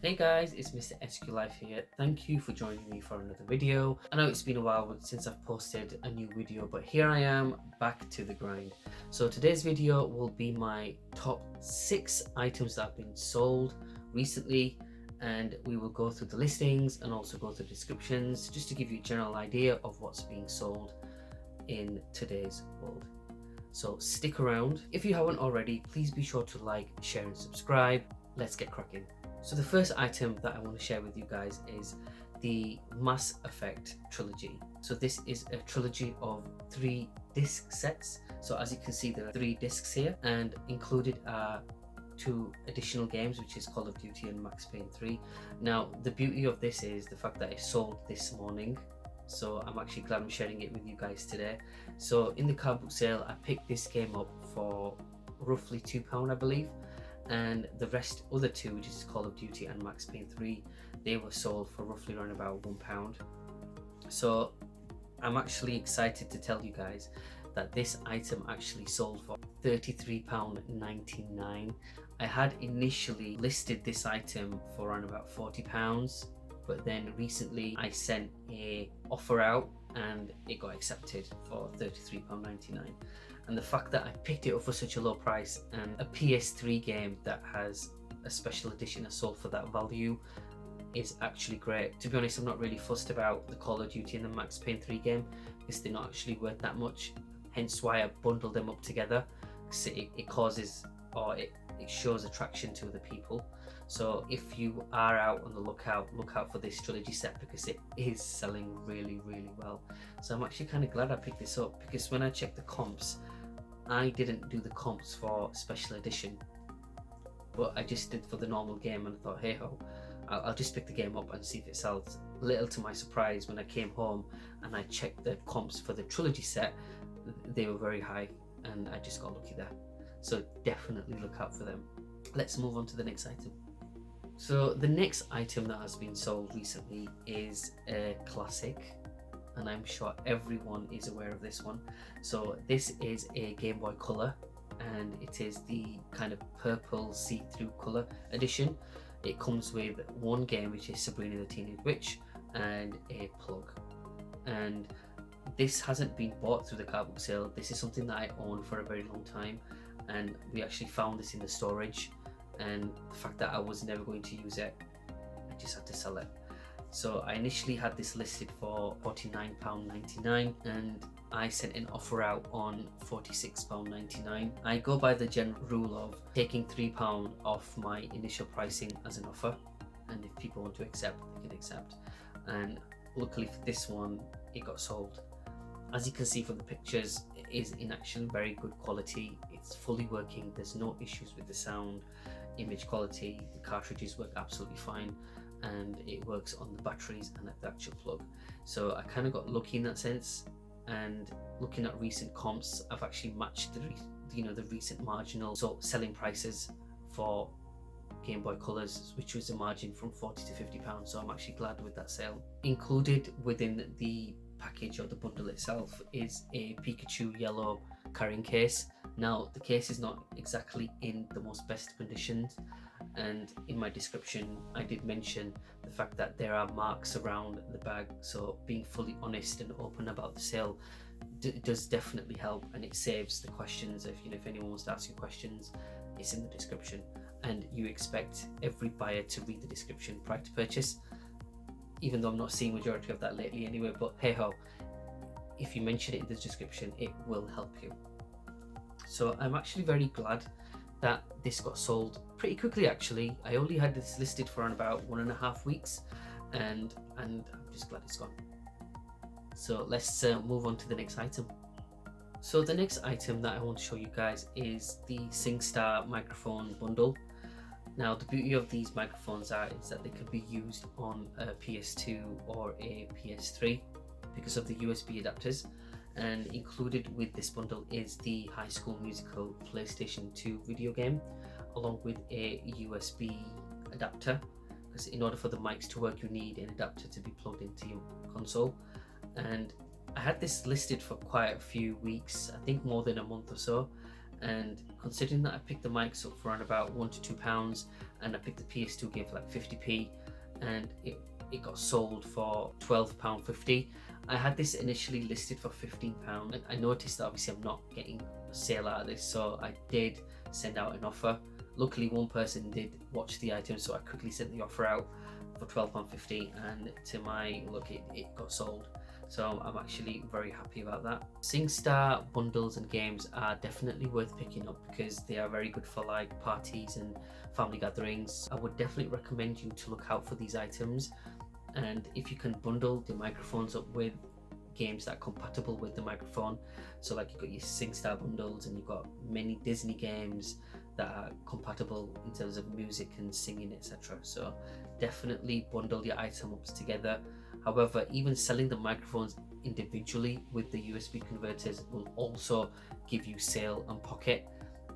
Hey guys, it's MrSQLife here. Thank you for joining me for another video. I know it's been a while since I've posted a new video, but here I am back to the grind. So today's video will be my top 6 items that have been sold recently, and we will go through the listings and also go through the descriptions just to give you a general idea of what's being sold in today's world. So stick around. If you haven't already, please be sure to like, share and subscribe. Let's get cracking. So the first item that I want to share with you guys is the Mass Effect Trilogy. So this is a trilogy of 3 disc sets. So as you can see, there are 3 discs here, and included are 2 additional games, which is Call of Duty and Max Payne 3. Now the beauty of this is the fact that it sold this morning, so I'm actually glad I'm sharing it with you guys today. So in the card book sale, I picked this game up for roughly £2, I believe, and the other 2, which is Call of Duty and Max Payne 3, they were sold for roughly around about £1. So I'm actually excited to tell you guys that this item actually sold for £33.99. I had initially listed this item for around about £40, but then recently I sent a offer out and it got accepted for £33.99. And the fact that I picked it up for such a low price, and a PS3 game that has a special edition is sold for that value, is actually great. To be honest, I'm not really fussed about the Call of Duty and the Max Payne 3 game because they're not actually worth that much, hence why I bundled them up together, because it causes, or it shows attraction to other people. So if you are out on the look out for this trilogy set, because it is selling really well. So I'm actually kind of glad I picked this up, because when I checked the comps, I didn't do the comps for special edition, but I just did for the normal game, and I thought, hey ho, I'll just pick the game up and see if it sells. Little to my surprise, when I came home and I checked the comps for the trilogy set, they were very high, and I just got lucky there. So definitely look out for them. Let's move on to the next item. So the next item that has been sold recently is a classic, and I'm sure everyone is aware of this one. So this is a Gameboy Color, and it is the kind of purple see-through color edition. It comes with 1 game, which is Sabrina the Teenage Witch, and a plug. And this hasn't been bought through the card book sale. This is something that I owned for a very long time, and we actually found this in the storage, and the fact that I was never going to use it, I just had to sell it. So I initially had this listed for £49.99, and I sent an offer out on £46.99. I go by the general rule of taking £3 off my initial pricing as an offer, and if people want to accept, they can accept. And luckily for this one, it got sold. As you can see from the pictures, it is in actually very good quality. It's fully working, there's no issues with the sound, image quality, the cartridges work absolutely fine, and it works on the batteries and at the actual plug. So I kind of got lucky in that sense, and looking at recent comps, I've actually matched the recent marginal selling prices for Game Boy Colors, which was a margin from £40 to £50. So I'm actually glad with that sale. Included within the package or the bundle itself is a Pikachu yellow carrying case. Now the case is not exactly in the most best conditions, and in my description I did mention the fact that there are marks around the bag, so being fully honest and open about the sale does definitely help, and it saves the questions. If anyone wants to ask you questions, it's in the description, and you expect every buyer to read the description prior to purchase, even though I'm not seeing majority of that lately anyway. But hey ho, if you mention it in the description, it will help you. So I'm actually very glad that this got sold pretty quickly. Actually, I only had this listed for around about 1.5 weeks, and I'm just glad it's gone. So let's move on to the next item. So the next item that I want to show you guys is the SingStar microphone bundle. Now the beauty of these microphones is that they can be used on a PS2 or a PS3 because of the USB adapters, and included with this bundle is the High School Musical PlayStation 2 video game, along with a USB adapter, because in order for the mics to work you need an adapter to be plugged into your console. And I had this listed for quite a few weeks, I think more than a month or so, And considering that I picked the mics up for around about £1 to £2, and I picked the PS2 game for like 50p, and it got sold for £12.50. I had this initially listed for £15. I noticed that obviously I'm not getting a sale out of this, so I did send out an offer. Luckily one person did watch the item, so I quickly sent the offer out for £12.50, and to my luck it got sold. So I'm actually very happy about that. SingStar bundles and games are definitely worth picking up because they are very good for like parties and family gatherings. I would definitely recommend you to look out for these items, and if you can bundle the microphones up with games that are compatible with the microphone, so like you've got your SingStar bundles and you've got many Disney games that are compatible in terms of music and singing, etc. So definitely bundle your item ups together. However, even selling the microphones individually with the USB converters will also give you sale and pocket.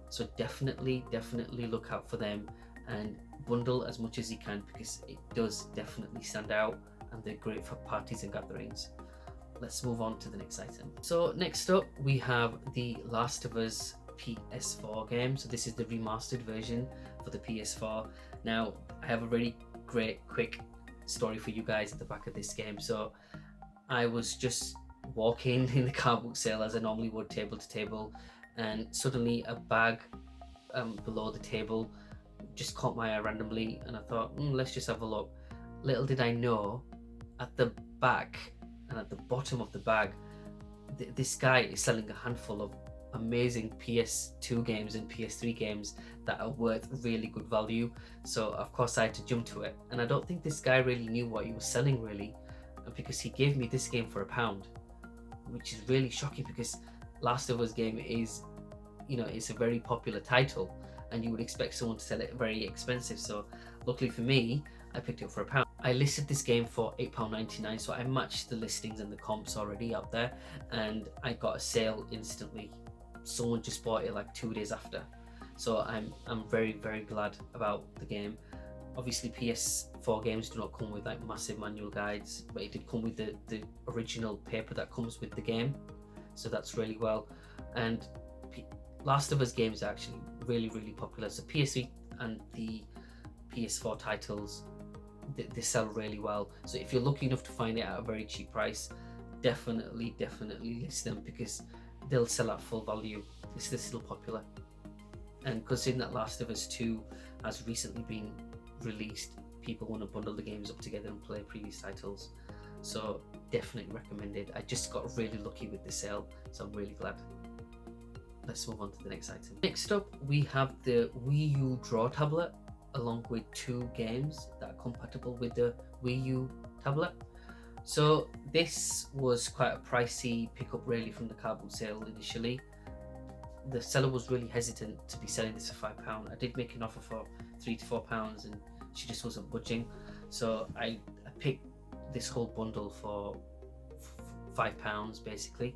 So definitely look out for them and bundle as much as you can, because it does definitely stand out and they're great for parties and gatherings. Let's move on to the next item. So next up we have the Last of Us PS4 game. So this is the remastered version for the PS4. Now I have a really great quick story for you guys at the back of this game. So I was just walking in the car book sale as I normally would, table to table, and suddenly a bag below the table just caught my eye randomly, and I thought, let's just have a look. Little did I know, at the back and at the bottom of the bag, this guy is selling a handful of amazing PS2 games and PS3 games that are worth really good value. So of course I had to jump to it, and I don't think this guy really knew what he was selling really, because he gave me this game for £1, which is really shocking because Last of Us game is, it's a very popular title and you would expect someone to sell it very expensive. So luckily for me, I picked it up for £1. I listed this game for £8.99, so I matched the listings and the comps already out there, and I got a sale instantly. Someone just bought it like 2 days after. So I'm very glad about the game. Obviously PS4 games do not come with like massive manual guides, but it did come with the original paper that comes with the game, so that's really well. And Last of Us games are actually really popular. So PS3 and the PS4 titles, they sell really well. So if you're lucky enough to find it at a very cheap price, definitely list them, because they'll sell at full value. They're still popular, and considering that Last of Us 2 has recently been released, people want to bundle the games up together and play previous titles. So definitely recommended. I just got really lucky with the sale, so I'm really glad. Let's move on to the next item. Next up we have the Wii U Draw Tablet, along with 2 games that are compatible with the Wii U tablet. So this was quite a pricey pickup really from the car boot sale initially. The seller was really hesitant to be selling this for £5. I did make an offer for £3 to £4 and she just wasn't budging. So I picked this whole bundle for £5 basically,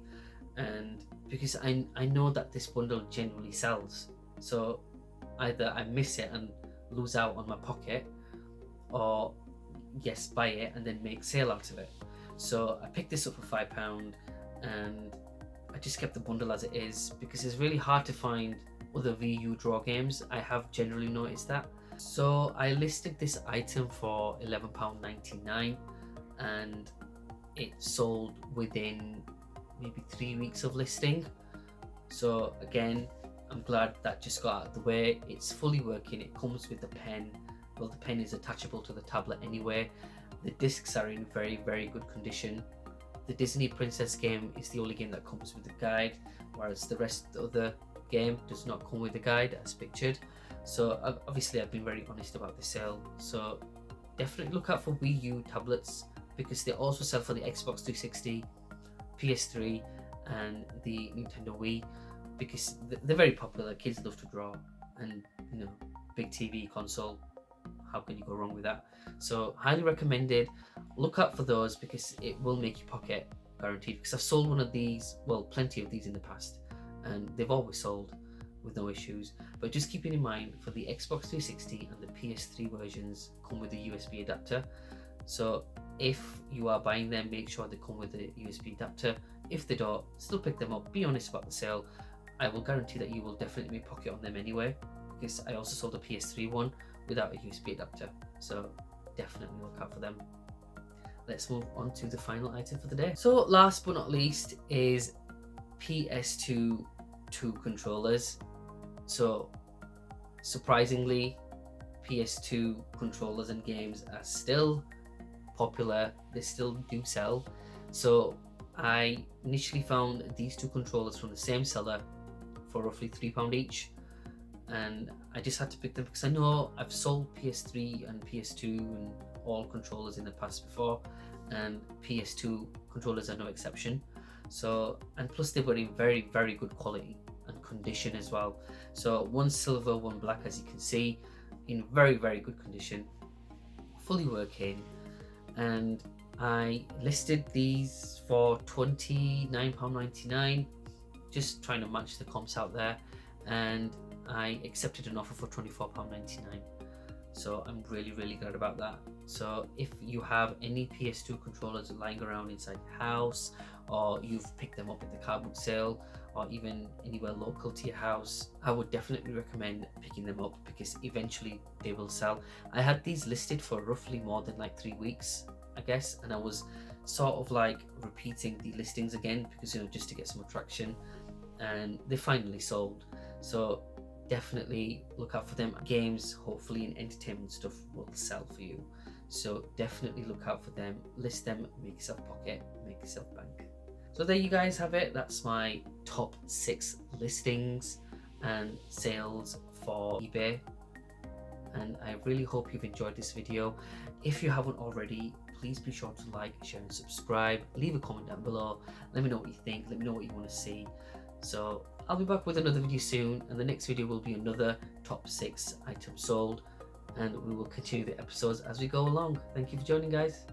and because I know that this bundle generally sells, so either I miss it and lose out on my pocket, or yes, buy it and then make sale out of it. So I picked this up for £5 and I just kept the bundle as it is, because it's really hard to find other Wii U draw games. I have generally noticed that. So I listed this item for £11.99 and it sold within maybe 3 weeks of listing. So again, I'm glad that just got out of the way. It's fully working. It comes with the pen. Well, the pen is attachable to the tablet anyway. The discs are in very good condition. The Disney Princess game is the only game that comes with a guide, whereas the rest of the game does not come with a guide as pictured. So obviously I've been very honest about the sale. So definitely look out for Wii U tablets, because they also sell for the Xbox 360, PS3 and the Nintendo Wii, because they're very popular. Kids love to draw, and big TV console, how can you go wrong with that? So highly recommended. Look out for those, because it will make your pocket, guaranteed, because I've sold one of these, well, plenty of these in the past, and they've always sold with no issues. But just keeping in mind, for the Xbox 360 and the PS3 versions come with a USB adapter. So if you are buying them, make sure they come with a USB adapter. If they don't, still pick them up. Be honest about the sale. I will guarantee that you will definitely make pocket on them anyway, because I also sold a PS3 one without a USB adapter, so definitely look out for them. Let's move on to the final item for the day. So last but not least is PS2 controllers. So surprisingly, PS2 controllers and games are still popular, they still do sell. So I initially found these two controllers from the same seller for roughly £3 each, and I just had to pick them because I know I've sold PS3 and PS2 and all controllers in the past before, and PS2 controllers are no exception. So, and plus they were in very, very good quality and condition as well. So one silver, one black, as you can see, in very, very good condition, fully working. And I listed these for £29.99, just trying to match the comps out there, and I accepted an offer for £24.99. So I'm really, really glad about that. So if you have any PS2 controllers lying around inside your house, or you've picked them up at the car boot sale, or even anywhere local to your house, I would definitely recommend picking them up, because eventually they will sell. I had these listed for roughly more than like 3 weeks, I guess, and I was sort of like repeating the listings again because, you know, just to get some attraction, and they finally sold. So definitely look out for them. Games, hopefully, and entertainment stuff will sell for you, so definitely look out for them, list them, make yourself pocket, make yourself bank. So there you guys have it. That's my top 6 listings and sales for eBay, and I really hope you've enjoyed this video. If you haven't already, please be sure to like, share and subscribe. Leave a comment down below, let me know what you think, let me know what you want to see. So I'll be back with another video soon, and the next video will be another top 6 items sold, and we will continue the episodes as we go along. Thank you for joining, guys.